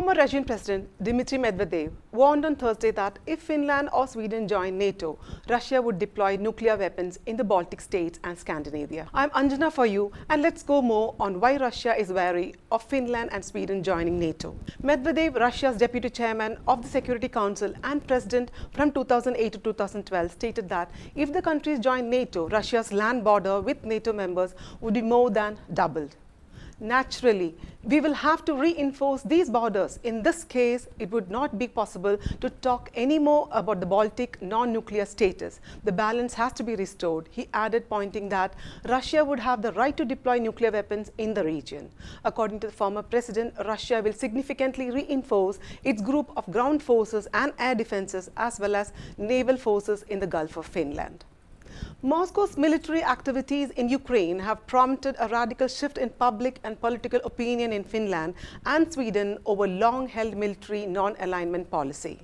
Former Russian President Dmitry Medvedev warned on Thursday that if Finland or Sweden join NATO, Russia would deploy nuclear weapons in the Baltic States and Scandinavia. I'm Anjana for you, and let's go more on why Russia is wary of Finland and Sweden joining NATO. Medvedev, Russia's deputy chairman of the Security Council and president from 2008 to 2012, stated that if the countries join NATO, Russia's land border with NATO members would be more than doubled. Naturally, we will have to reinforce these borders. In this case, it would not be possible to talk anymore about the Baltic non-nuclear status. The balance has to be restored, he added, pointing that Russia would have the right to deploy nuclear weapons in the region. According to the former president, Russia will significantly reinforce its group of ground forces and air defenses as well as naval forces in the Gulf of Finland. Moscow's military activities in Ukraine have prompted a radical shift in public and political opinion in Finland and Sweden over long-held military non-alignment policy.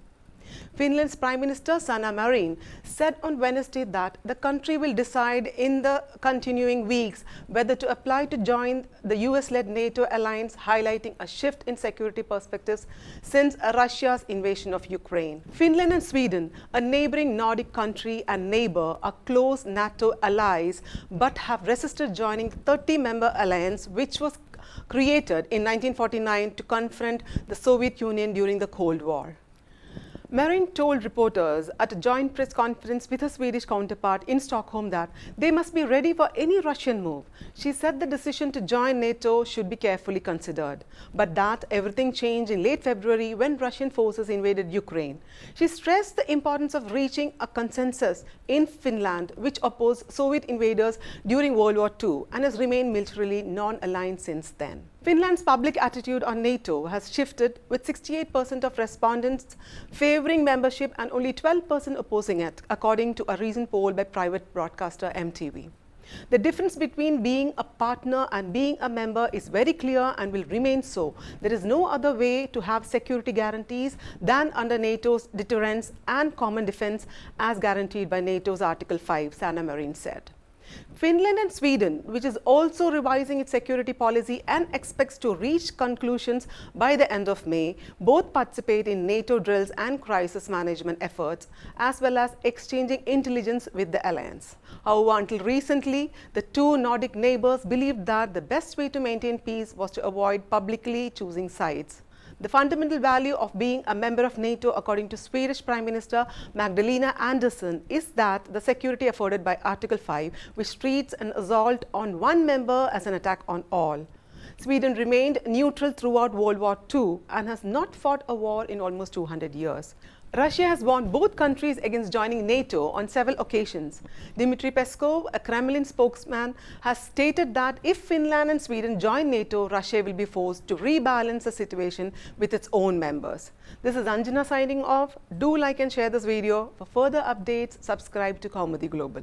Finland's Prime Minister Sanna Marin said on Wednesday that the country will decide in the continuing weeks whether to apply to join the US-led NATO alliance, highlighting a shift in security perspectives since Russia's invasion of Ukraine. Finland and Sweden, a neighboring Nordic country and neighbor, are close NATO allies but have resisted joining the 30-member alliance which was created in 1949 to confront the Soviet Union during the Cold War. Marin told reporters at a joint press conference with her Swedish counterpart in Stockholm that they must be ready for any Russian move. She said the decision to join NATO should be carefully considered, but that everything changed in late February when Russian forces invaded Ukraine. She stressed the importance of reaching a consensus in Finland, which opposed Soviet invaders during World War II and has remained militarily non-aligned since then. Finland's public attitude on NATO has shifted, with 68% of respondents favoring membership and only 12% opposing it, according to a recent poll by private broadcaster MTV. The difference between being a partner and being a member is very clear and will remain so. There is no other way to have security guarantees than under NATO's deterrence and common defense as guaranteed by NATO's Article 5, Sanna Marin said. Finland and Sweden, which is also revising its security policy and expects to reach conclusions by the end of May, both participate in NATO drills and crisis management efforts, as well as exchanging intelligence with the alliance. However, until recently, the two Nordic neighbors believed that the best way to maintain peace was to avoid publicly choosing sides. The fundamental value of being a member of NATO, according to Swedish Prime Minister Magdalena Andersson, is that the security afforded by Article 5, which treats an assault on one member as an attack on all. Sweden remained neutral throughout World War II and has not fought a war in almost 200 years. Russia has warned both countries against joining NATO on several occasions. Dmitry Peskov, a Kremlin spokesman, has stated that if Finland and Sweden join NATO, Russia will be forced to rebalance the situation with its own members. This is Anjana signing off. Do like and share this video. For further updates, subscribe to Kaumudy Global.